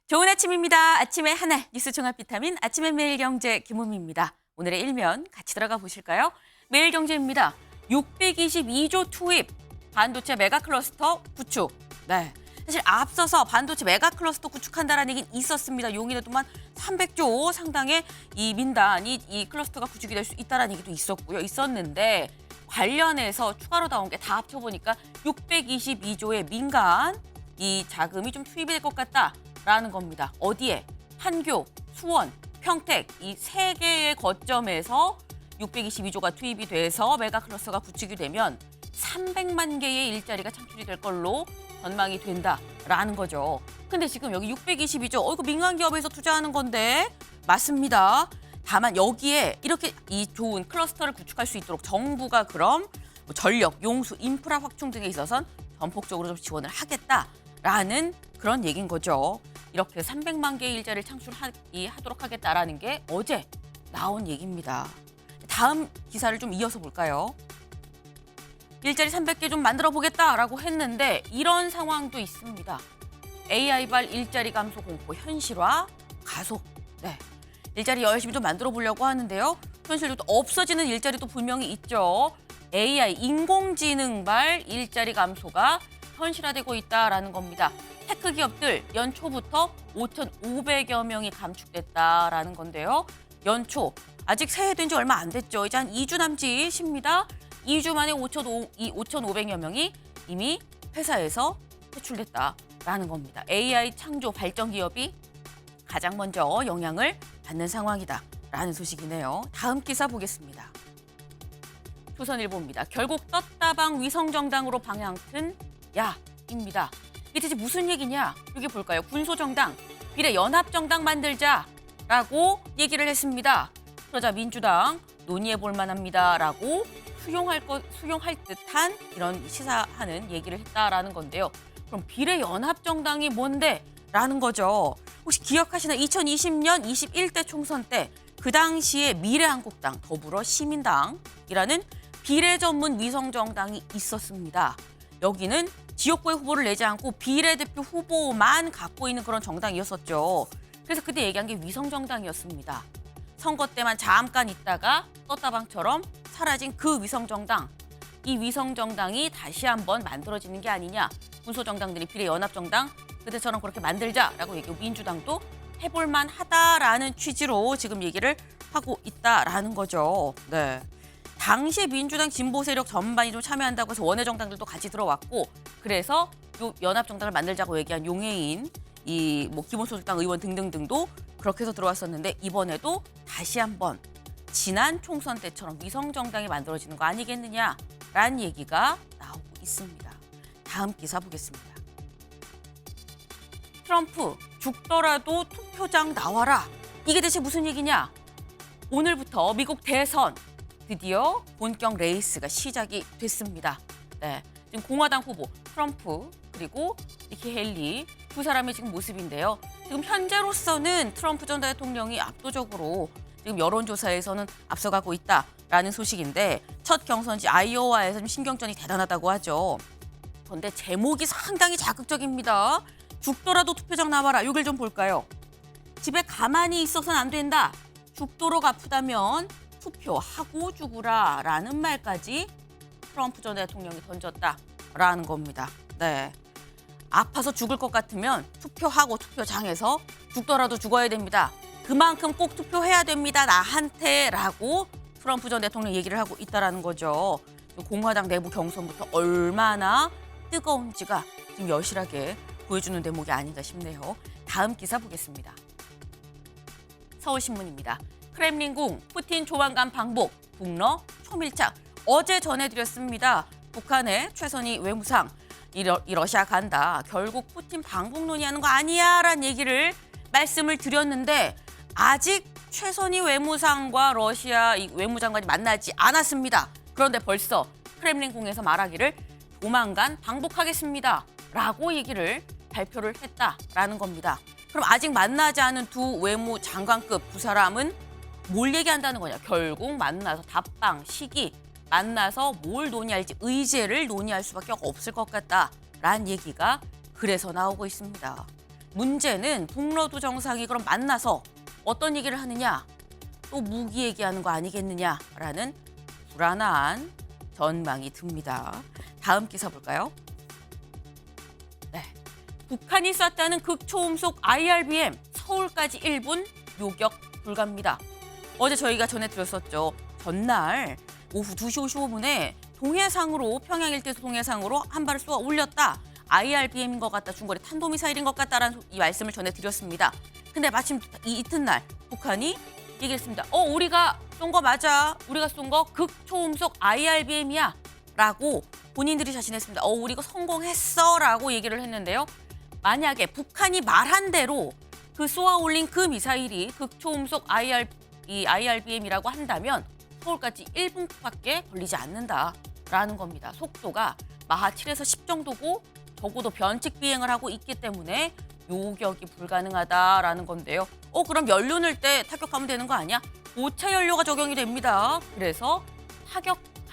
좋은 아침입니다. 아침의 하나 뉴스 종합 비타민 아침의 매일경제 김우미입니다. 오늘의 일면 같이 들어가 보실까요? 매일경제입니다. 622조 투입 반도체 메가 클러스터 구축. 네. 사실 앞서서 반도체 메가 클러스터 구축한다라는 얘기는 있었습니다. 용인에 또한 300조 상당의 이 민단이 이 클러스터가 구축이 될 수 있다라는 얘기도 있었는데 관련해서 추가로 나온 게 다 합쳐보니까 622조의 민간 이 자금이 좀 투입이 될 것 같다라는 겁니다. 어디에? 판교, 수원, 평택 이 세 개의 거점에서 622조가 투입이 돼서 메가 클러스터가 구축이 되면 300만 개의 일자리가 창출이 될 걸로 전망이 된다라는 거죠. 근데 지금 여기 622조, 이거 민간 기업에서 투자하는 건데 맞습니다. 다만 여기에 이렇게 이 좋은 클러스터를 구축할 수 있도록 정부가 그럼 뭐 전력, 용수, 인프라 확충 등에 있어서는 전폭적으로 좀 지원을 하겠다라는 그런 얘기인 거죠. 이렇게 300만 개의 일자리를 창출하도록 하겠다라는 게 어제 나온 얘기입니다. 다음 기사를 좀 이어서 볼까요? 일자리 300개 좀 만들어 보겠다라고 했는데 이런 상황도 있습니다. AI발 일자리 감소 공포 현실화 가속. 네. 일자리 열심히 좀 만들어 보려고 하는데요. 현실로 또 없어지는 일자리도 분명히 있죠. AI 인공지능발 일자리 감소가 현실화되고 있다라는 겁니다. 테크 기업들 연초부터 5,500여 명이 감축됐다라는 건데요. 연초 아직 새해된 지 얼마 안 됐죠. 이제 한 2주 남짓입니다. 2주 만에 5,500여 명이 이미 회사에서 퇴출됐다라는 겁니다. AI 창조 발전 기업이 가장 먼저 영향을 받는 상황이다라는 소식이네요. 다음 기사 보겠습니다. 조선일보입니다. 결국 떴다방 위성정당으로 방향 튼 야입니다. 이게 대체 무슨 얘기냐? 여기 볼까요? 군소정당, 비례연합정당 만들자라고 얘기를 했습니다. 그러자 민주당 논의해볼 만합니다라고 수용할 듯한 이런 시사하는 얘기를 했다라는 건데요. 그럼 비례연합정당이 뭔데? 라는 거죠. 혹시 기억하시나 2020년 21대 총선 때 그 당시에 미래한국당, 더불어시민당이라는 비례 전문 위성정당이 있었습니다. 여기는 지역구에 후보를 내지 않고 비례대표 후보만 갖고 있는 그런 정당이었었죠. 그래서 그때 얘기한 게 위성정당이었습니다. 선거 때만 잠깐 있다가 떴다방처럼 사라진 그 위성정당. 이 위성정당이 다시 한번 만들어지는 게 아니냐. 군소정당들이 비례연합정당 그때처럼 그렇게 만들자라고 얘기하고 민주당도 해볼만 하다라는 취지로 지금 얘기를 하고 있다라는 거죠. 네. 당시 민주당 진보 세력 전반이 좀 참여한다고 해서 원외 정당들도 같이 들어왔고 그래서 요 연합정당을 만들자고 얘기한 용해인 이 뭐 기본소득당 의원 등등등도 그렇게 해서 들어왔었는데 이번에도 다시 한번 지난 총선 때처럼 위성정당이 만들어지는 거 아니겠느냐라는 얘기가 나오고 있습니다. 다음 기사 보겠습니다. 트럼프 죽더라도 투표장 나와라. 이게 대체 무슨 얘기냐? 오늘부터 미국 대선 드디어 본격 레이스가 시작이 됐습니다. 네, 지금 공화당 후보 트럼프 그리고 니키 헬리 두 사람의 지금 모습인데요. 지금 현재로서는 트럼프 전 대통령이 압도적으로 지금 여론조사에서는 앞서가고 있다라는 소식인데 첫 경선지 아이오와에서 좀 신경전이 대단하다고 하죠. 그런데 제목이 상당히 자극적입니다. 죽더라도 투표장 나와라. 이걸 좀 볼까요? 집에 가만히 있어서는 안 된다. 죽도록 아프다면 투표하고 죽으라 라는 말까지 트럼프 전 대통령이 던졌다라는 겁니다. 네, 아파서 죽을 것 같으면 투표하고 투표장에서 죽더라도 죽어야 됩니다. 그만큼 꼭 투표해야 됩니다. 나한테라고 트럼프 전 대통령 얘기를 하고 있다라는 거죠. 공화당 내부 경선부터 얼마나 뜨거운지가 지금 여실하게 보여주는 대목이 아닌가 싶네요. 다음 기사 보겠습니다. 서울신문입니다. 크렘린궁 푸틴 조만간 방북, 북러 초밀착. 어제 전해드렸습니다. 북한의 최선희 외무상 이 러시아 간다. 결국 푸틴 방북 논의하는 거 아니야 라는 얘기를 말씀을 드렸는데 아직 최선희 외무상과 러시아 이 외무장관이 만나지 않았습니다. 그런데 벌써 크렘린궁에서 말하기를 조만간 방북하겠습니다 라고 얘기를 발표를 했다라는 겁니다. 그럼 아직 만나지 않은 두 외무장관급 두 사람은 뭘 얘기한다는 거냐. 결국 만나서 답방, 시기, 만나서 뭘 논의할지 의제를 논의할 수밖에 없을 것 같다라는 얘기가 그래서 나오고 있습니다. 문제는 북러두 정상이 그럼 만나서 어떤 얘기를 하느냐, 또 무기 얘기하는 거 아니겠느냐라는 불안한 전망이 듭니다. 다음 기사 볼까요? 네, 북한이 쐈다는 극초음속 IRBM 서울까지 1분 요격 불가입니다. 어제 저희가 전해드렸었죠. 전날 오후 2시 55분에 동해상으로 평양 일대에서 동해상으로 한 발을 쏘아 올렸다. IRBM인 것 같다. 중거리 탄도미사일인 것 같다라는 이 말씀을 전해드렸습니다. 근데 마침 이 이튿날 북한이 얘기했습니다. 우리가 쏜 거 맞아. 우리가 쏜 거 극초음속 IRBM이야. 라고 본인들이 자신했습니다. 우리가 성공했어. 라고 얘기를 했는데요. 만약에 북한이 말한 대로 그 쏘아 올린 그 미사일이 극초음속 IRBM이라고 한다면 서울까지 1분밖에 걸리지 않는다라는 겁니다. 속도가 마하 7에서 10 정도고 적어도 변칙 비행을 하고 있기 때문에 요격이 불가능하다라는 건데요. 그럼 연료 넣을 때 타격하면 되는 거 아니야? 고체 연료가 적용이 됩니다. 그래서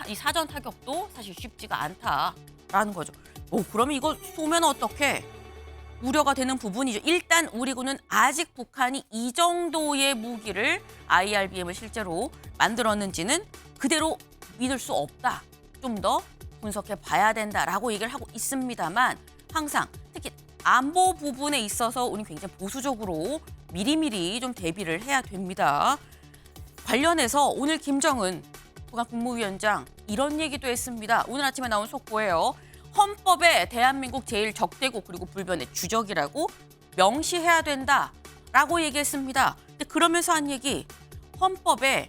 이 사전 타격도 사실 쉽지가 않다라는 거죠. 그러면 이거 쏘면 어떡해? 우려가 되는 부분이죠. 일단 우리군은 아직 북한이 이 정도의 무기를 IRBM을 실제로 만들었는지는 그대로 믿을 수 없다. 좀 더 분석해 봐야 된다라고 얘기를 하고 있습니다만 항상 특히 안보 부분에 있어서 우리는 굉장히 보수적으로 미리미리 좀 대비를 해야 됩니다. 관련해서 오늘 김정은 북한 국무위원장 이런 얘기도 했습니다. 오늘 아침에 나온 속보예요. 헌법에 대한민국 제1적대국 그리고 불변의 주적이라고 명시해야 된다라고 얘기했습니다. 근데 그러면서 한 얘기, 헌법에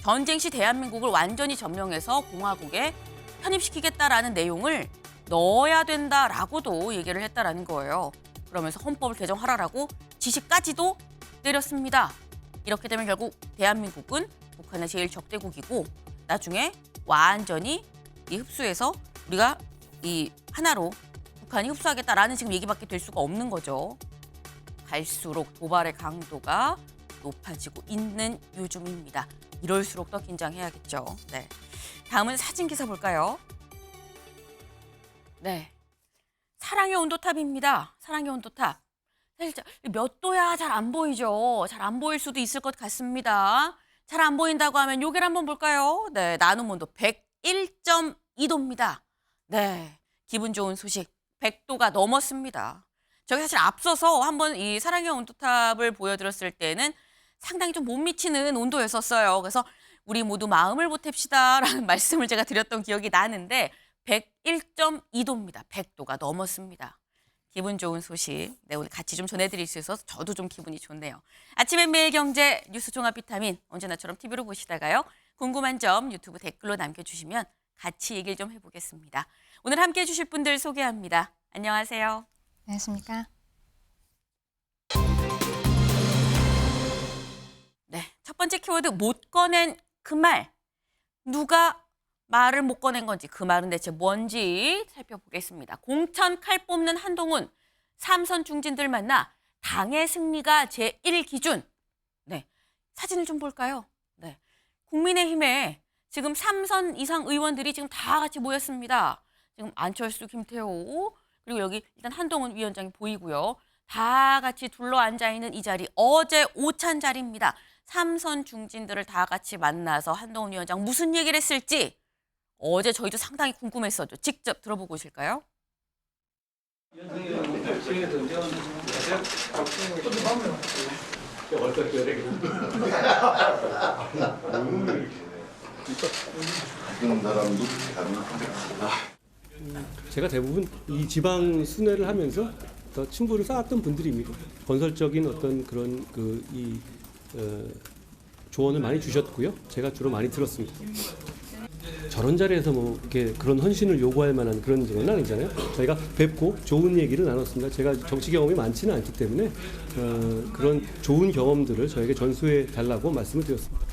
전쟁 시 대한민국을 완전히 점령해서 공화국에 편입시키겠다라는 내용을 넣어야 된다라고도 얘기를 했다라는 거예요. 그러면서 헌법을 개정하라라고 지시까지도 내렸습니다. 이렇게 되면 결국 대한민국은 북한의 제1적대국이고 나중에 완전히 이 흡수해서 우리가 이 하나로 북한이 흡수하겠다라는 지금 얘기밖에 될 수가 없는 거죠. 갈수록 도발의 강도가 높아지고 있는 요즘입니다. 이럴수록 더 긴장해야겠죠. 네. 다음은 사진 기사 볼까요? 네. 사랑의 온도탑입니다. 사랑의 온도탑. 사실 몇 도야 잘 안 보이죠. 잘 안 보일 수도 있을 것 같습니다. 잘 안 보인다고 하면 요길 한번 볼까요? 네, 나눔 온도 101.2도입니다. 네, 기분 좋은 소식 100도가 넘었습니다. 저희 사실 앞서서 한번 이 사랑의 온도탑을 보여드렸을 때는 상당히 좀 못 미치는 온도였었어요. 그래서 우리 모두 마음을 보탭시다라는 말씀을 제가 드렸던 기억이 나는데 101.2도입니다. 100도가 넘었습니다. 기분 좋은 소식 오늘 같이 좀 전해드릴 수 있어서 저도 좀 기분이 좋네요. 아침엔 매일경제 뉴스 종합 비타민 언제나처럼 TV로 보시다가요. 궁금한 점 유튜브 댓글로 남겨주시면 같이 얘기를 좀 해보겠습니다. 오늘 함께해 주실 분들 소개합니다. 안녕하세요. 안녕하십니까? 네, 첫 번째 키워드 못 꺼낸 그 말. 누가 말을 못 꺼낸 건지 그 말은 대체 뭔지 살펴보겠습니다. 공천 칼 뽑는 한동훈, 삼선 중진들 만나 당의 승리가 제1기준. 네, 사진을 좀 볼까요? 네, 국민의힘에 지금 3선 이상 의원들이 지금 다 같이 모였습니다. 지금 안철수, 김태호, 그리고 여기 일단 한동훈 위원장이 보이고요. 다 같이 둘러앉아 있는 이 자리, 어제 오찬 자리입니다. 3선 중진들을 다 같이 만나서 한동훈 위원장 무슨 얘기를 했을지 어제 저희도 상당히 궁금했었죠. 직접 들어보고 오실까요? 제가 대부분 이 지방 순회를 하면서 더 친분을 쌓았던 분들입니다. 건설적인 어떤 그런 조언을 많이 주셨고요. 제가 주로 많이 들었습니다. 저런 자리에서 뭐 이렇게 그런 헌신을 요구할 만한 그런 적은 아니잖아요. 저희가 뵙고 좋은 얘기를 나눴습니다. 제가 정치 경험이 많지는 않기 때문에 그런 좋은 경험들을 저에게 전수해 달라고 말씀을 드렸습니다.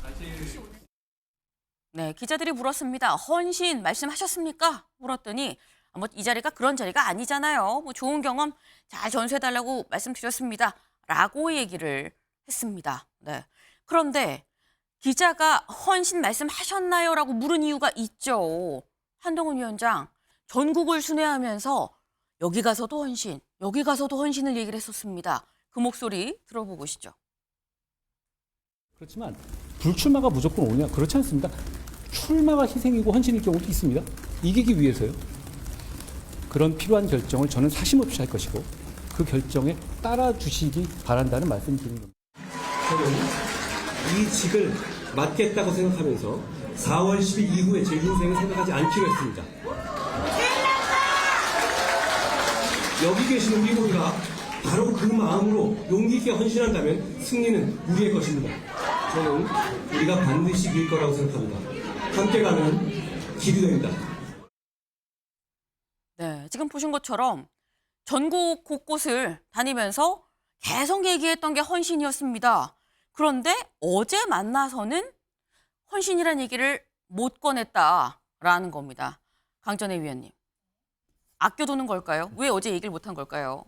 네, 기자들이 물었습니다. 헌신 말씀하셨습니까? 물었더니 뭐 이 자리가 그런 자리가 아니잖아요. 뭐 좋은 경험 잘 전수해달라고 말씀드렸습니다. 라고 얘기를 했습니다. 네. 그런데 기자가 헌신 말씀하셨나요? 라고 물은 이유가 있죠. 한동훈 위원장 전국을 순회하면서 여기 가서도 헌신, 여기 가서도 헌신을 얘기를 했었습니다. 그 목소리 들어보고 오시죠. 그렇지만 불출마가 무조건 오냐? 그렇지 않습니다. 출마가 희생이고 헌신일 경우도 있습니다. 이기기 위해서요. 그런 필요한 결정을 저는 사심없이 할 것이고 그 결정에 따라주시기 바란다는 말씀을 드리는 겁니다. 저는 이 직을 맡겠다고 생각하면서 4월 10일 이후에 제 인생을 생각하지 않기로 했습니다. 여기 계신 우리 모두가 바로 그 마음으로 용기 있게 헌신한다면 승리는 우리의 것입니다. 저는 우리가 반드시 이길 거라고 생각합니다. 함께 가는 기도입니다. 네, 지금 보신 것처럼 전국 곳곳을 다니면서 계속 얘기했던 게 헌신이었습니다. 그런데 어제 만나서는 헌신이란 얘기를 못 꺼냈다라는 겁니다. 강전혜 위원님. 아껴두는 걸까요? 왜 어제 얘기를 못한 걸까요?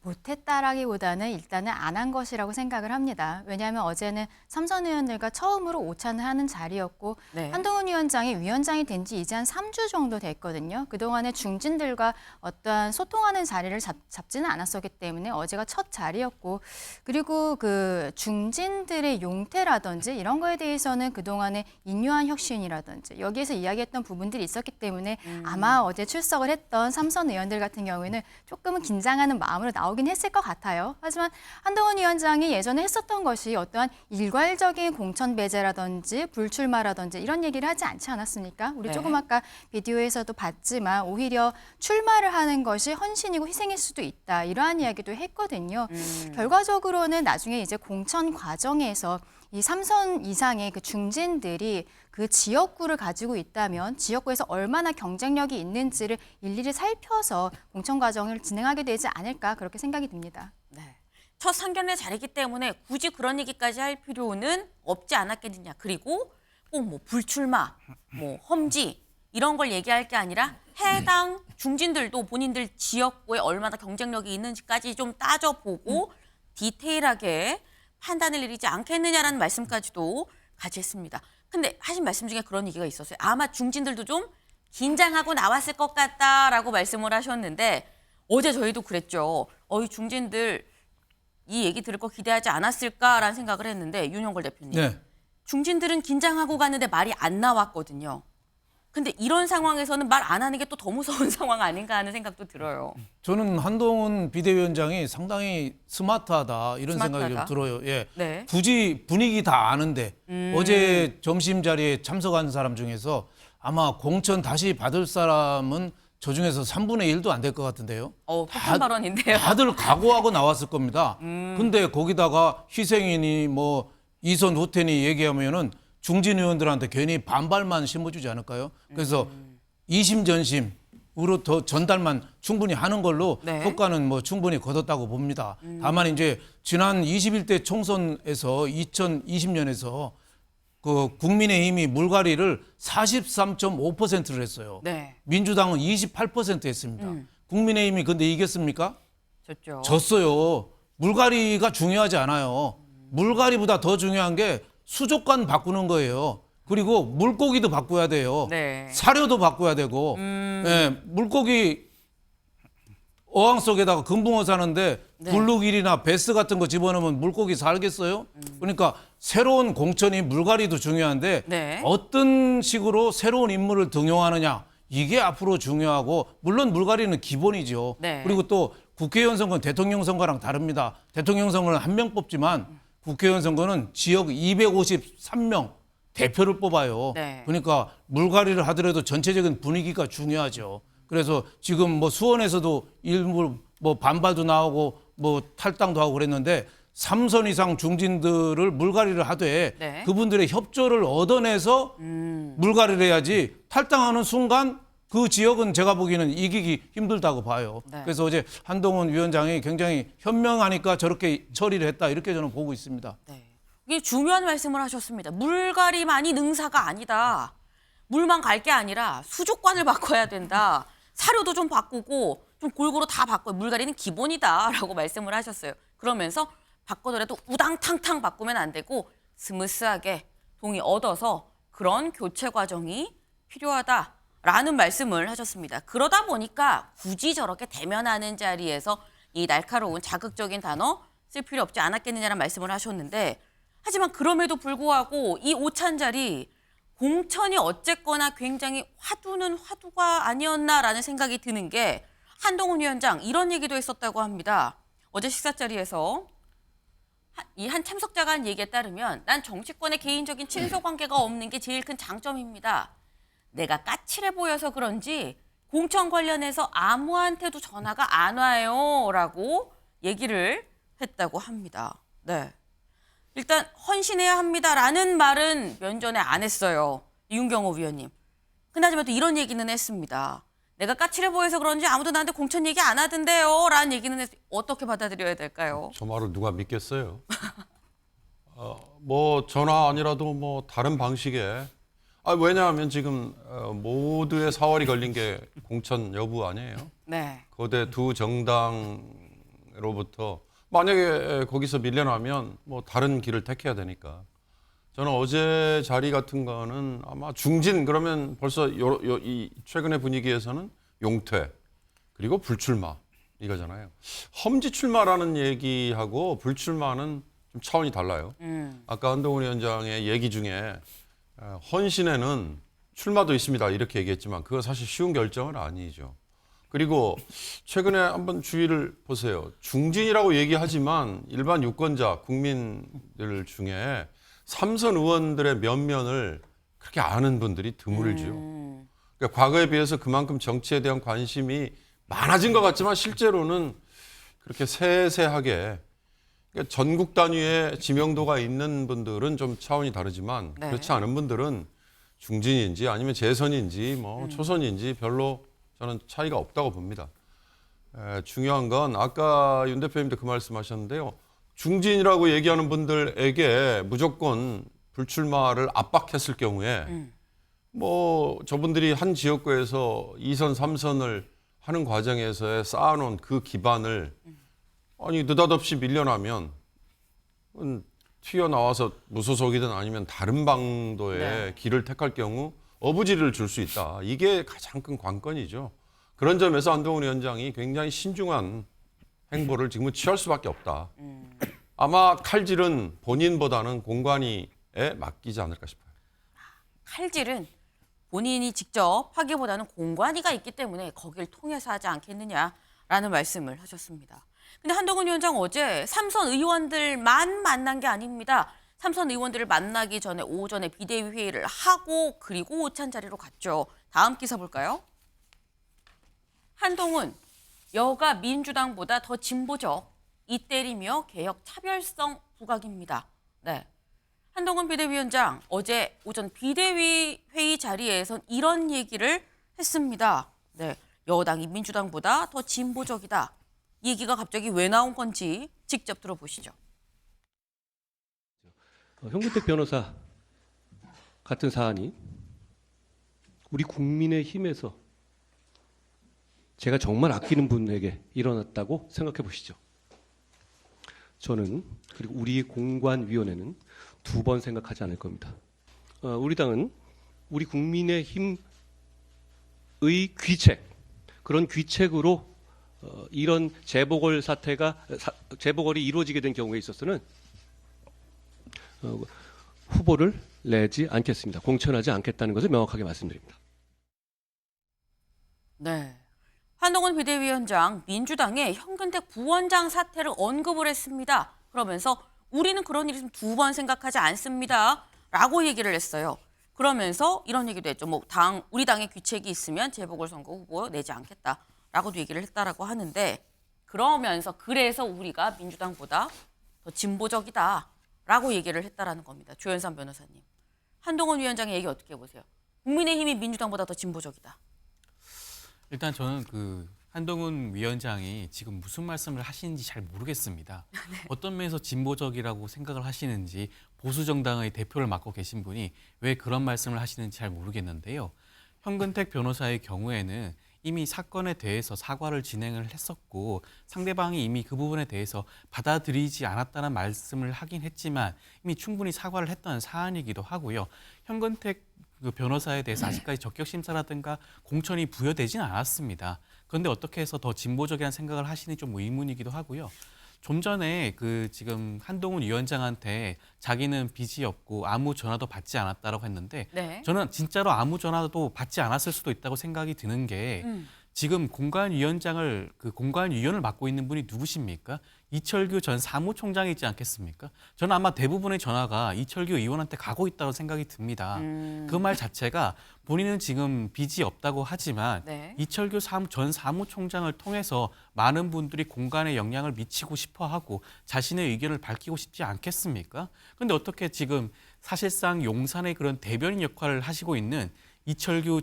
못했다라기보다는 일단은 안 한 것이라고 생각을 합니다. 왜냐하면 어제는 삼선 의원들과 처음으로 오찬을 하는 자리였고 네. 한동훈 위원장이 위원장이 된 지 이제 한 3주 정도 됐거든요. 그동안에 중진들과 어떠한 소통하는 자리를 잡지는 않았었기 때문에 어제가 첫 자리였고 그리고 그 중진들의 용태라든지 이런 거에 대해서는 그동안에 인요한 혁신이라든지 여기에서 이야기했던 부분들이 있었기 때문에 아마 어제 출석을 했던 삼선 의원들 같은 경우에는 조금은 긴장하는 마음으로 나오긴 했을 것 같아요. 하지만 한동훈 위원장이 예전에 했었던 것이 어떠한 일괄적인 공천 배제라든지 불출마라든지 이런 얘기를 하지 않지 않았습니까? 우리 네. 조금 아까 비디오에서도 봤지만 오히려 출마를 하는 것이 헌신이고 희생일 수도 있다. 이러한 이야기도 했거든요. 결과적으로는 나중에 이제 공천 과정에서 이 3선 이상의 그 중진들이 그 지역구를 가지고 있다면 지역구에서 얼마나 경쟁력이 있는지를 일일이 살펴서 공천 과정을 진행하게 되지 않을까 그렇게 생각이 듭니다. 네. 첫 상견례 자리이기 때문에 굳이 그런 얘기까지 할 필요는 없지 않았겠느냐. 그리고 꼭 뭐 불출마, 뭐 험지 이런 걸 얘기할 게 아니라 해당 중진들도 본인들 지역구에 얼마나 경쟁력이 있는지까지 좀 따져보고 디테일하게 판단을 내리지 않겠느냐라는 말씀까지도 같이 했습니다. 근데 하신 말씀 중에 그런 얘기가 있었어요. 아마 중진들도 좀 긴장하고 나왔을 것 같다라고 말씀을 하셨는데 어제 저희도 그랬죠. 이 중진들 이 얘기 들을 거 기대하지 않았을까라는 생각을 했는데 윤영걸 대표님. 네. 중진들은 긴장하고 가는데 말이 안 나왔거든요. 근데 이런 상황에서는 말 안 하는 게 또 더 무서운 상황 아닌가 하는 생각도 들어요. 저는 한동훈 비대위원장이 상당히 스마트하다 이런 생각이 좀 들어요. 예. 네. 굳이 분위기 다 아는데 어제 점심 자리에 참석한 사람 중에서 아마 공천 다시 받을 사람은 저 중에서 3분의 1도 안 될 것 같은데요. 폭탄 발언인데요. 다들 각오하고 나왔을 겁니다. 근데 거기다가 희생이니 뭐 이선 후퇴니 얘기하면은 중진 의원들한테 괜히 반발만 심어주지 않을까요? 그래서 이심전심으로 더 전달만 충분히 하는 걸로 네. 효과는 뭐 충분히 거뒀다고 봅니다. 다만 이제 지난 21대 총선에서 2020년에서 그 국민의힘이 물갈이를 43.5%를 했어요. 네. 민주당은 28% 했습니다. 국민의힘이 근데 이겼습니까? 졌죠. 졌어요. 물갈이가 중요하지 않아요. 물갈이보다 더 중요한 게 수족관 바꾸는 거예요. 그리고 물고기도 바꿔야 돼요. 네. 사료도 바꿔야 되고. 예, 물고기 어항 속에다가 금붕어 사는데 네. 블루길이나 베스 같은 거 집어넣으면 물고기 살겠어요? 그러니까 새로운 공천이 물갈이도 중요한데 네. 어떤 식으로 새로운 인물을 등용하느냐 이게 앞으로 중요하고 물론 물갈이는 기본이죠. 네. 그리고 또 국회의원 선거는 대통령 선거랑 다릅니다. 대통령 선거는 한 명 뽑지만 국회의원 선거는 지역 253명 대표를 뽑아요. 네. 그러니까 물갈이를 하더라도 전체적인 분위기가 중요하죠. 그래서 지금 뭐 수원에서도 일부 뭐 반발도 나오고 뭐 탈당도 하고 그랬는데 3선 이상 중진들을 물갈이를 하되 네. 그분들의 협조를 얻어내서 물갈이를 해야지 탈당하는 순간 그 지역은 제가 보기에는 이기기 힘들다고 봐요. 네. 그래서 어제 한동훈 위원장이 굉장히 현명하니까 저렇게 처리를 했다 이렇게 저는 보고 있습니다. 네. 이게 중요한 말씀을 하셨습니다. 물갈이만이 능사가 아니다. 물만 갈 게 아니라 수족관을 바꿔야 된다. 사료도 좀 바꾸고 좀 골고루 다 바꿔요. 물갈이는 기본이다라고 말씀을 하셨어요. 그러면서 바꿔더라도 우당탕탕 바꾸면 안 되고 스무스하게 동의 얻어서 그런 교체 과정이 필요하다. 라는 말씀을 하셨습니다. 그러다 보니까 굳이 저렇게 대면하는 자리에서 이 날카로운 자극적인 단어 쓸 필요 없지 않았겠느냐는 말씀을 하셨는데 하지만 그럼에도 불구하고 이 오찬 자리 공천이 어쨌거나 굉장히 화두는 화두가 아니었나라는 생각이 드는 게 한동훈 위원장 이런 얘기도 했었다고 합니다. 어제 식사 자리에서 이 한 참석자가 한 얘기에 따르면 난 정치권에 개인적인 친소 관계가 없는 게 제일 큰 장점입니다. 내가 까칠해 보여서 그런지 공천 관련해서 아무한테도 전화가 안 와요 라고 얘기를 했다고 합니다. 네. 일단 헌신해야 합니다라는 말은 면전에 안 했어요. 윤경호 위원님. 그나저나 또 이런 얘기는 했습니다. 내가 까칠해 보여서 그런지 아무도 나한테 공천 얘기 안 하던데요 라는 얘기는 어떻게 받아들여야 될까요? 저 말을 누가 믿겠어요? 뭐 전화 아니라도 뭐 다른 방식의 왜냐하면 지금 모두의 사활이 걸린 게 공천 여부 아니에요? 네. 거대 두 정당으로부터 만약에 거기서 밀려나면 뭐 다른 길을 택해야 되니까 저는 어제 자리 같은 거는 아마 중진 그러면 벌써 이 최근의 분위기에서는 용퇴 그리고 불출마 이거잖아요. 험지 출마라는 얘기하고 불출마는 좀 차원이 달라요. 아까 한동훈 위원장의 얘기 중에 헌신에는 출마도 있습니다 이렇게 얘기했지만 그거 사실 쉬운 결정은 아니죠. 그리고 최근에 한번 주의를 보세요. 중진이라고 얘기하지만 일반 유권자 국민들 중에 삼선 의원들의 면면을 그렇게 아는 분들이 드물지요. 그러니까 과거에 비해서 그만큼 정치에 대한 관심이 많아진 것 같지만 실제로는 그렇게 세세하게 그러니까 전국 단위의 지명도가 있는 분들은 좀 차원이 다르지만 네. 그렇지 않은 분들은 중진인지 아니면 재선인지 뭐 초선인지 별로 저는 차이가 없다고 봅니다. 중요한 건 아까 윤 대표님도 그 말씀하셨는데요. 중진이라고 얘기하는 분들에게 무조건 불출마를 압박했을 경우에 뭐 저분들이 한 지역구에서 2선, 3선을 하는 과정에서 쌓아놓은 그 기반을 아니 느닷없이 밀려나면 튀어나와서 무소속이든 아니면 다른 방도의 네. 길을 택할 경우 어부지리를 줄 수 있다. 이게 가장 큰 관건이죠. 그런 점에서 한동훈 위원장이 굉장히 신중한 행보를 지금은 취할 수밖에 없다. 아마 칼질은 본인보다는 공관위에 맡기지 않을까 싶어요. 칼질은 본인이 직접 하기보다는 공관위가 있기 때문에 거길 통해서 하지 않겠느냐라는 말씀을 하셨습니다. 근데 한동훈 위원장 어제 삼선 의원들만 만난 게 아닙니다. 삼선 의원들을 만나기 전에 오전에 비대위 회의를 하고 그리고 오찬 자리로 갔죠. 다음 기사 볼까요? 한동훈, 여가 민주당보다 더 진보적, 이 때리며 개혁 차별성 부각입니다. 네. 한동훈 비대위원장 어제 오전 비대위 회의 자리에선 이런 얘기를 했습니다. 네. 여당이 민주당보다 더 진보적이다. 이 얘기가 갑자기 왜 나온 건지 직접 들어보시죠. 현근택 변호사 같은 사안이 우리 국민의 힘에서 제가 정말 아끼는 분에게 일어났다고 생각해 보시죠. 저는 그리고 우리 공관위원회는 두 번 생각하지 않을 겁니다. 우리 당은 우리 국민의 힘의 귀책, 그런 귀책으로 이런 재보궐이 이루어지게 된 경우에 있어서는 후보를 내지 않겠습니다. 공천하지 않겠다는 것을 명확하게 말씀드립니다. 네. 한동훈 비대위원장 민주당의 현근택 부원장 사태를 언급을 했습니다. 그러면서 우리는 그런 일 있으면 두 번 생각하지 않습니다. 라고 얘기를 했어요. 그러면서 이런 얘기도 했죠. 우리 당에 귀책이 있으면 재보궐선거 후보 내지 않겠다라고도 얘기를 했다라고 하는데 그러면서 그래서 우리가 민주당보다 더 진보적이다라고 얘기를 했다라는 겁니다. 조현삼 변호사님. 한동훈 위원장의 얘기 어떻게 보세요? 국민의힘이 민주당보다 더 진보적이다. 일단 저는 한동훈 위원장이 지금 무슨 말씀을 하시는지 잘 모르겠습니다. 어떤 면에서 진보적이라고 생각을 하시는지 보수 정당의 대표를 맡고 계신 분이 왜 그런 말씀을 하시는지 잘 모르겠는데요. 현근택 변호사의 경우에는 이미 사건에 대해서 사과를 진행을 했었고 상대방이 이미 그 부분에 대해서 받아들이지 않았다는 말씀을 하긴 했지만 이미 충분히 사과를 했던 사안이기도 하고요. 현근택 그 변호사에 대해서 아직까지 적격 심사라든가 공천이 부여되지는 않았습니다. 그런데 어떻게 해서 더 진보적이라는 생각을 하시는지 좀 의문이기도 하고요. 좀 전에 그 지금 한동훈 위원장한테 자기는 빚이 없고 아무 전화도 받지 않았다라고 했는데 네. 저는 진짜로 아무 전화도 받지 않았을 수도 있다고 생각이 드는 게 지금 공관위원장을 그 공관위원을 맡고 있는 분이 누구십니까? 이철규 전 사무총장이지 않겠습니까? 저는 아마 대부분의 전화가 이철규 의원한테 가고 있다고 생각이 듭니다. 그 말 자체가 본인은 지금 빚이 없다고 하지만 네. 이철규 전 사무총장을 통해서 많은 분들이 공간에 영향을 미치고 싶어하고 자신의 의견을 밝히고 싶지 않겠습니까? 그런데 어떻게 지금 사실상 용산의 그런 대변인 역할을 하시고 있는 이철규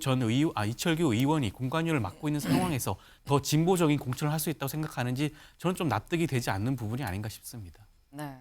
의원이 공관위를 맡고 있는 상황에서 더 진보적인 공천을 할 수 있다고 생각하는지 저는 좀 납득이 되지 않는 부분이 아닌가 싶습니다. 네.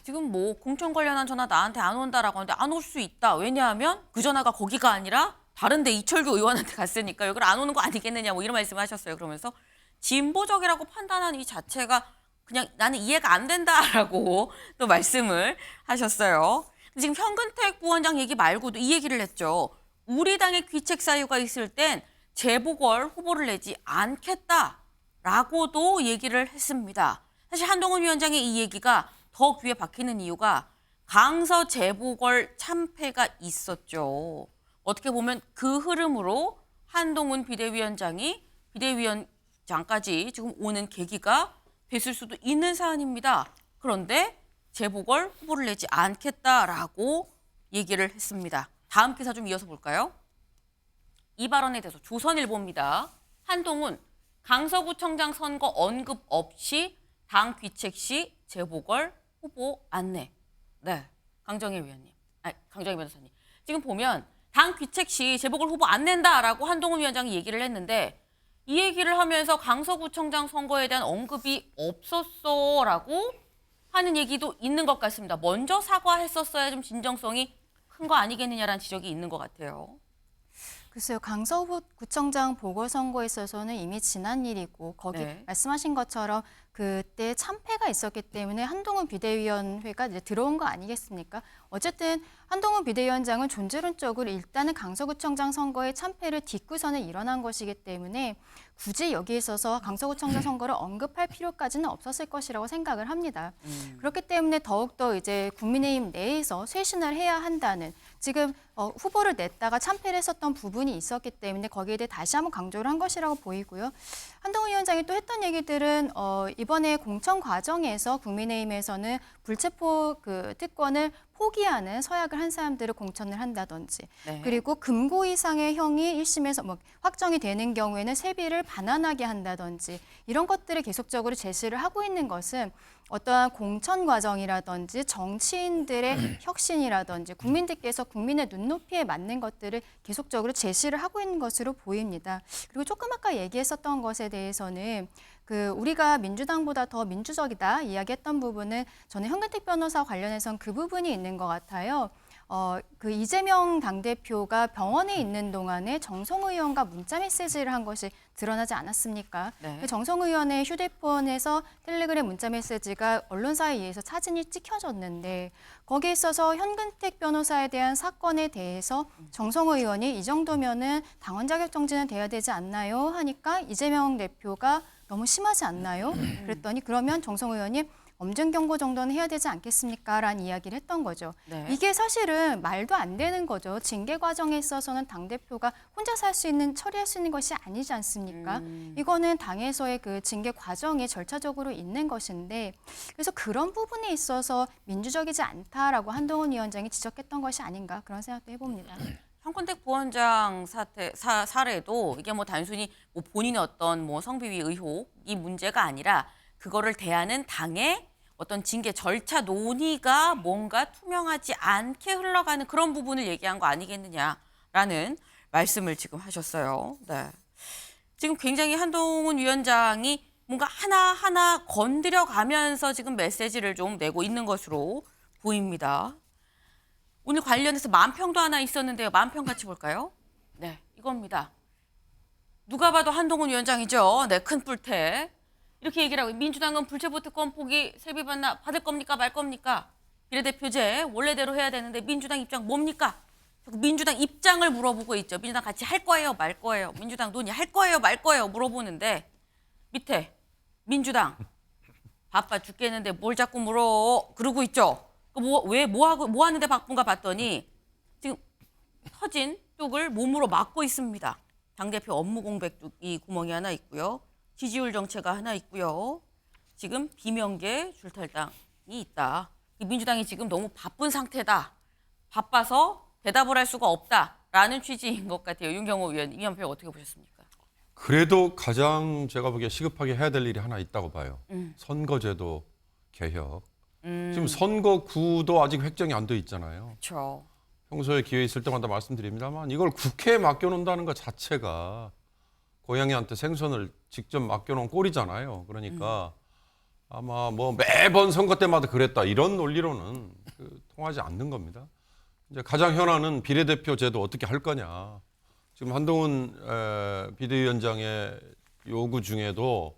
지금 뭐 공천 관련한 전화 나한테 안 온다라고 하는데 안 올 수 있다. 왜냐하면 그 전화가 거기가 아니라 다른데 이철규 의원한테 갔으니까 여기를 안 오는 거 아니겠느냐 뭐 이런 말씀을 하셨어요. 그러면서 진보적이라고 판단하는 이 자체가 그냥 나는 이해가 안 된다라고 또 말씀을 하셨어요. 지금 현근택 부원장 얘기 말고도 이 얘기를 했죠. 우리 당의 귀책 사유가 있을 땐 재보궐 후보를 내지 않겠다라고도 얘기를 했습니다. 사실 한동훈 위원장의 이 얘기가 더 귀에 박히는 이유가 강서 재보궐 참패가 있었죠. 어떻게 보면 그 흐름으로 한동훈 비대위원장이 비대위원장까지 지금 오는 계기가 됐을 수도 있는 사안입니다. 그런데 재보궐 후보를 내지 않겠다라고 얘기를 했습니다. 다음 기사 좀 이어서 볼까요? 이 발언에 대해서 조선일보입니다. 한동훈 강서구청장 선거 언급 없이 당 귀책 시 재보궐 후보 안내. 네, 강정일 변호사님. 지금 보면 당 귀책 시 재보궐 후보 안 낸다라고 한동훈 위원장이 얘기를 했는데 이 얘기를 하면서 강서구청장 선거에 대한 언급이 없었어라고 하는 얘기도 있는 것 같습니다. 먼저 사과했었어야 좀 진정성이 큰 거 아니겠느냐라는 지적이 있는 것 같아요. 글쎄요, 강서구청장 보궐선거에 있어서는 이미 지난 일이고 거기 네. 말씀하신 것처럼 그때 참패가 있었기 때문에 한동훈 비대위원회가 이제 들어온 거 아니겠습니까? 어쨌든 한동훈 비대위원장은 존재론적으로 일단은 강서구청장 선거의 참패를 딛고서는 일어난 것이기 때문에 굳이 여기에 있어서 강서구청장 선거를 언급할 필요까지는 없었을 것이라고 생각을 합니다. 그렇기 때문에 더욱더 이제 국민의힘 내에서 쇄신을 해야 한다는 지금 후보를 냈다가 참패를 했었던 부분이 있었기 때문에 거기에 대해 다시 한번 강조를 한 것이라고 보이고요. 한동훈 위원장이 또 했던 얘기들은 이번에 공천 과정에서 국민의힘에서는 불체포 그 특권을 포기하는 서약을 한 사람들을 공천을 한다든지 네. 그리고 금고 이상의 형이 1심에서 뭐 확정이 되는 경우에는 세비를 반환하게 한다든지 이런 것들을 계속적으로 제시를 하고 있는 것은 어떠한 공천 과정이라든지 정치인들의 혁신이라든지 국민들께서 국민의 눈높이에 맞는 것들을 계속적으로 제시를 하고 있는 것으로 보입니다. 그리고 조금 아까 얘기했었던 것에 대해서는 우리가 민주당보다 더 민주적이다 이야기했던 부분은 저는 현근택 변호사 관련해서는 그 부분이 있는 것 같아요. 이재명 당대표가 병원에 있는 동안에 정성 의원과 문자 메시지를 한 것이 드러나지 않았습니까? 네. 정성 의원의 휴대폰에서 텔레그램 문자 메시지가 언론사에 의해서 사진이 찍혀졌는데 거기에 있어서 현근택 변호사에 대한 사건에 대해서 정성 의원이 이 정도면은 당원 자격 정지는 돼야 되지 않나요? 하니까 이재명 대표가 너무 심하지 않나요? 그랬더니 그러면 정성 의원이 엄중 경고 정도는 해야 되지 않겠습니까? 라는 이야기를 했던 거죠. 네. 이게 사실은 말도 안 되는 거죠. 징계 과정에 있어서는 당대표가 혼자서 할 수 있는, 처리할 수 있는 것이 아니지 않습니까? 이거는 당에서의 그 징계 과정이 절차적으로 있는 것인데 그래서 그런 부분에 있어서 민주적이지 않다라고 한동훈 위원장이 지적했던 것이 아닌가 그런 생각도 해봅니다. 현근택 부원장 사례도 이게 뭐 단순히 뭐 본인의 어떤 뭐 성비위 의혹이 문제가 아니라 그거를 대하는 당의 어떤 징계 절차 논의가 뭔가 투명하지 않게 흘러가는 그런 부분을 얘기한 거 아니겠느냐라는 말씀을 지금 하셨어요. 네. 지금 굉장히 한동훈 위원장이 뭔가 하나하나 건드려 가면서 지금 메시지를 좀 내고 있는 것으로 보입니다. 오늘 관련해서 만평도 하나 있었는데요. 만평 같이 볼까요? 네, 이겁니다. 누가 봐도 한동훈 위원장이죠. 네, 큰 뿔테. 이렇게 얘기를 하고 민주당은 불체포 특권 포기 세비 받을 겁니까 말 겁니까? 비례대표제 원래대로 해야 되는데 민주당 입장 뭡니까? 민주당 입장을 물어보고 있죠. 민주당 같이 할 거예요, 말 거예요. 민주당 논의할 거예요, 말 거예요 물어보는데 밑에 민주당 바빠 죽겠는데 뭘 자꾸 물어 그러고 있죠. 뭐 하는데 바쁜가 봤더니 지금 터진 뚝을 몸으로 막고 있습니다. 당대표 업무 공백 이 구멍이 하나 있고요. 지지율 정체가 하나 있고요. 지금 비명계 줄탈당이 있다. 민주당이 지금 너무 바쁜 상태다. 바빠서 대답을 할 수가 없다라는 취지인 것 같아요. 윤경호 의원, 이 연표 어떻게 보셨습니까? 그래도 가장 제가 보기에 시급하게 해야 될 일이 하나 있다고 봐요. 선거제도 개혁. 지금 선거구도 아직 획정이 안 돼 있잖아요. 그렇죠. 평소에 기회 있을 때마다 말씀드립니다만 이걸 국회에 맡겨놓는다는 것 자체가 고양이한테 생선을 직접 맡겨놓은 꼴이잖아요. 그러니까 아마 뭐 매번 선거 때마다 그랬다 이런 논리로는 통하지 않는 겁니다. 이제 가장 현안은 비례대표 제도 어떻게 할 거냐. 지금 한동훈 비대위원장의 요구 중에도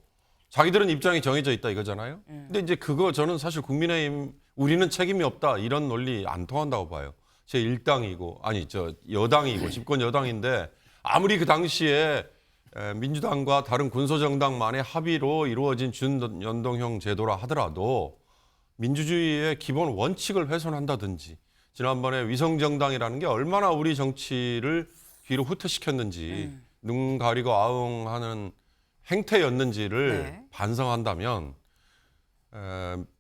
자기들은 입장이 정해져 있다 이거잖아요. 근데 이제 그거 저는 사실 국민의힘 우리는 책임이 없다 이런 논리 안 통한다고 봐요. 제 1당이고 아니 저 여당이고 집권 여당인데 아무리 그 당시에 민주당과 다른 군소정당만의 합의로 이루어진 준연동형 제도라 하더라도 민주주의의 기본 원칙을 훼손한다든지 지난번에 위성정당이라는 게 얼마나 우리 정치를 뒤로 후퇴시켰는지 눈 가리고 아웅하는 행태였는지를 네. 반성한다면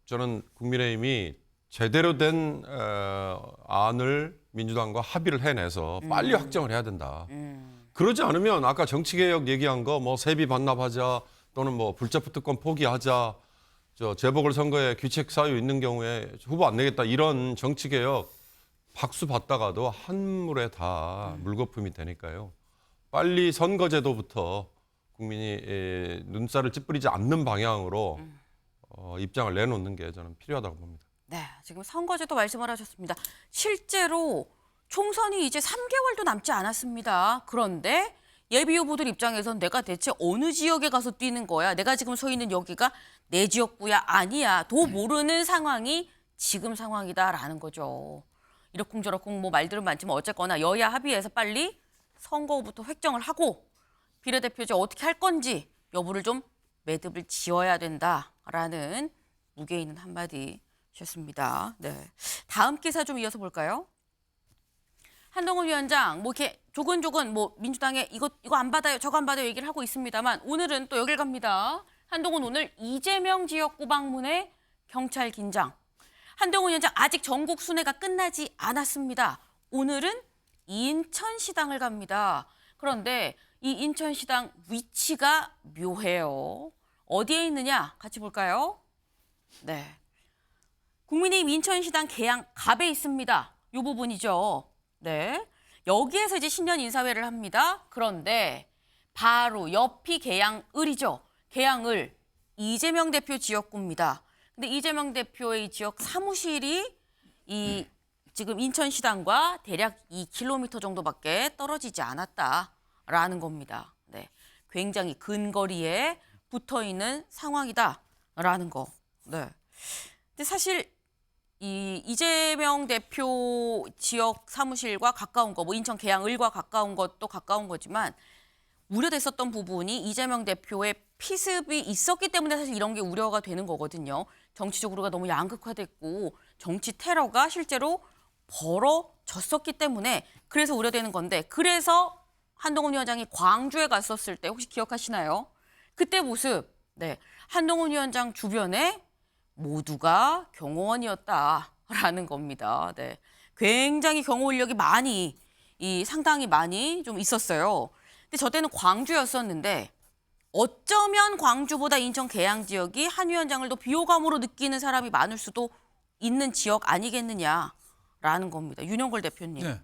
저는 국민의힘이 제대로 된 안을 민주당과 합의를 해내서 빨리 확정을 해야 된다. 그러지 않으면 아까 정치개혁 얘기한 거 뭐 세비 반납하자 또는 뭐 불체포 특권 포기하자 저 재보궐선거에 귀책 사유 있는 경우에 후보 안 내겠다 이런 정치개혁 박수 받다가도 한물에 다 물거품이 되니까요. 빨리 선거제도부터 국민이 눈살을 찌푸리지 않는 방향으로 입장을 내놓는 게 저는 필요하다고 봅니다. 네, 지금 선거제도 말씀을 하셨습니다. 실제로 총선이 이제 3개월도 남지 않았습니다. 그런데 예비 후보들 입장에선 내가 대체 어느 지역에 가서 뛰는 거야? 내가 지금 서 있는 여기가 내 지역구야? 아니야. 도 모르는 상황이 지금 상황이다라는 거죠. 이러쿵저러쿵 뭐 말들은 많지만 어쨌거나 여야 합의해서 빨리 선거후부터 획정을 하고 비례대표제 어떻게 할 건지 여부를 좀 매듭을 지어야 된다라는 무게 있는 한마디셨습니다. 네, 다음 기사 좀 이어서 볼까요? 한동훈 위원장 뭐 이렇게 조근조근 뭐 민주당에 이거 안 받아요, 저거 안 받아요 얘기를 하고 있습니다만 오늘은 또 여길 갑니다. 한동훈 오늘 이재명 지역구 방문에 경찰 긴장. 한동훈 위원장 아직 전국 순회가 끝나지 않았습니다. 오늘은 인천시당을 갑니다. 그런데 이 인천시당 위치가 묘해요. 어디에 있느냐 같이 볼까요? 네, 국민의힘 인천시당 계양 갑에 있습니다. 이 부분이죠. 네, 여기에서 이제 신년 인사회를 합니다. 그런데 바로 옆이 계양을이죠. 계양을 이재명 대표 지역구입니다. 근데 이재명 대표의 지역 사무실이 이 지금 인천시당과 대략 2km 정도밖에 떨어지지 않았다라는 겁니다. 네, 굉장히 근거리에 붙어 있는 상황이다라는 거. 네. 근데 사실 이 이재명 대표 지역 사무실과 가까운 거, 뭐 인천 계양을과 가까운 것도 가까운 거지만 우려됐었던 부분이 이재명 대표의 피습이 있었기 때문에 사실 이런 게 우려가 되는 거거든요. 정치적으로가 너무 양극화됐고 정치 테러가 실제로 벌어졌었기 때문에 그래서 우려되는 건데 그래서 한동훈 위원장이 광주에 갔었을 때 혹시 기억하시나요? 그때 모습, 네, 한동훈 위원장 주변에 모두가 경호원이었다라는 겁니다. 네, 굉장히 경호 인력이 상당히 많이 좀 있었어요. 근데 저 때는 광주였었는데 어쩌면 광주보다 인천 계양 지역이 한 위원장을 더 비호감으로 느끼는 사람이 많을 수도 있는 지역 아니겠느냐라는 겁니다. 윤영걸 대표님. 네.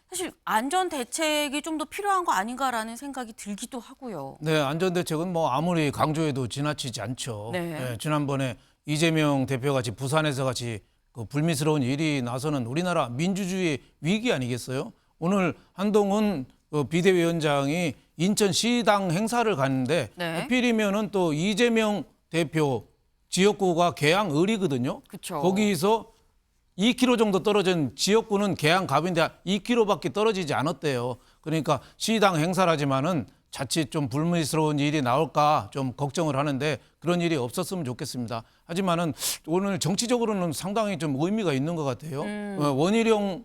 사실 안전 대책이 좀 더 필요한 거 아닌가라는 생각이 들기도 하고요. 네, 안전대책은 뭐 아무리 강조해도 지나치지 않죠. 네. 지난번에 이재명 대표 같이 부산에서 같이 그 불미스러운 일이 나서는 우리나라 민주주의의 위기 아니겠어요? 오늘 한동훈 비대위원장이 인천시당 행사를 갔는데 네. 하필이면은 또 이재명 대표 지역구가 계양을이거든요. 그쵸. 거기서 2km 정도 떨어진 지역구는 계양갑인데 2km밖에 떨어지지 않았대요. 그러니까 시당 행사라지만은 자칫 좀 불미스러운 일이 나올까 좀 걱정을 하는데 그런 일이 없었으면 좋겠습니다. 하지만은 오늘 정치적으로는 상당히 좀 의미가 있는 것 같아요. 원희룡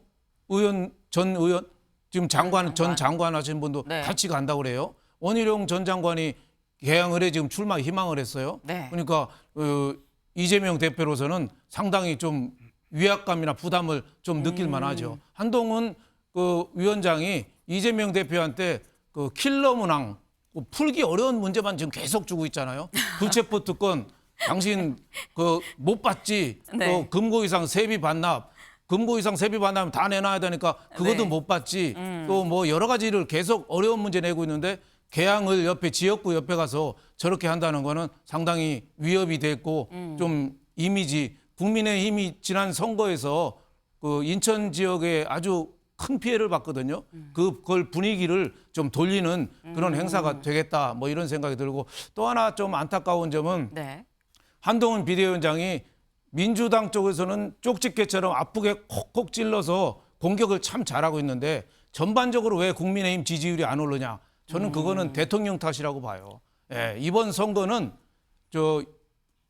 의원 전 의원 지금 전 장관 하신 분도 네. 같이 간다고 그래요. 원희룡 전 장관이 계양을에 지금 출마 희망을 했어요. 네. 그러니까 이재명 대표로서는 상당히 좀 위압감이나 부담을 좀 느낄 만하죠. 한동훈 그 위원장이 이재명 대표한테 그 킬러 문항 풀기 어려운 문제만 지금 계속 주고 있잖아요. 불체포 특권 당신 그 못 받지. 네. 또 금고 이상 세비 반납. 금고 이상 세비 반납 다 내놔야 되니까 그것도 네. 못 받지. 또 뭐 여러 가지를 계속 어려운 문제 내고 있는데 계양을 옆에 지역구 옆에 가서 저렇게 한다는 거는 상당히 위협이 됐고 좀 이미지 국민의힘이 지난 선거에서 그 인천 지역에 아주 큰 피해를 봤거든요. 그걸 분위기를 좀 돌리는 그런 행사가 되겠다. 뭐 이런 생각이 들고 또 하나 좀 안타까운 점은 네. 한동훈 비대위원장이 민주당 쪽에서는 쪽집게처럼 아프게 콕콕 찔러서 공격을 참 잘하고 있는데 전반적으로 왜 국민의힘 지지율이 안 오르냐? 저는 그거는 대통령 탓이라고 봐요. 예, 이번 선거는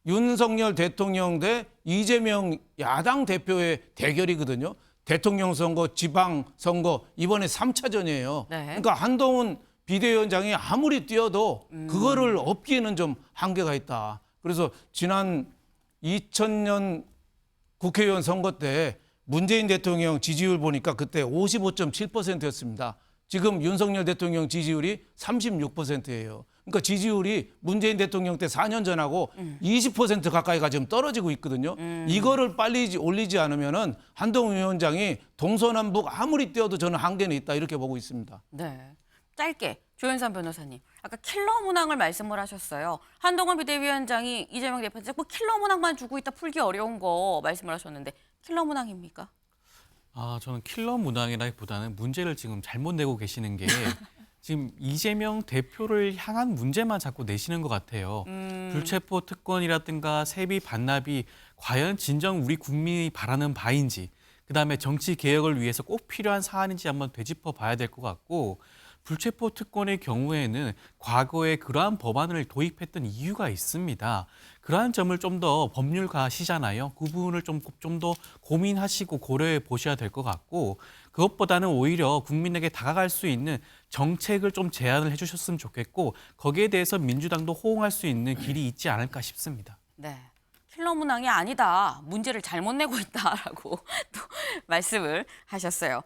윤석열 대통령 대 이재명 야당 대표의 대결이거든요. 대통령 선거, 지방 선거 이번에 3차전이에요. 네. 그러니까 한동훈 비대위원장이 아무리 뛰어도 그거를 업기에는 좀 한계가 있다. 그래서 지난 2000년 국회의원 선거 때 문재인 대통령 지지율 보니까 그때 55.7%였습니다. 지금 윤석열 대통령 지지율이 36%예요. 그러니까 지지율이 문재인 대통령 때 4년 전하고 20% 가까이가 지금 떨어지고 있거든요. 이거를 빨리 올리지 않으면은 한동훈 위원장이 동서남북 아무리 뛰어도 저는 한계는 있다 이렇게 보고 있습니다. 네. 짧게 조현선 변호사님. 아까 킬러 문항을 말씀을 하셨어요. 한동훈 비대위원장이 이재명 대표한테 뭐 킬러 문항만 주고 있다 풀기 어려운 거 말씀을 하셨는데 킬러 문항입니까? 저는 킬러 문항이라기보다는 문제를 지금 잘못 내고 계시는 게 지금 이재명 대표를 향한 문제만 자꾸 내시는 것 같아요. 불체포 특권이라든가 세비 반납이 과연 진정 우리 국민이 바라는 바인지, 그다음에 정치 개혁을 위해서 꼭 필요한 사안인지 한번 되짚어 봐야 될 것 같고, 불체포 특권의 경우에는 과거에 그러한 법안을 도입했던 이유가 있습니다. 그러한 점을 좀 더 법률가시잖아요. 그 부분을 좀 더 고민하시고 고려해 보셔야 될 것 같고, 그것보다는 오히려 국민에게 다가갈 수 있는 정책을 좀 제안을 해주셨으면 좋겠고, 거기에 대해서 민주당도 호응할 수 있는 길이 있지 않을까 싶습니다. 네. 킬러 문항이 아니다. 문제를 잘못 내고 있다라고 또 말씀을 하셨어요.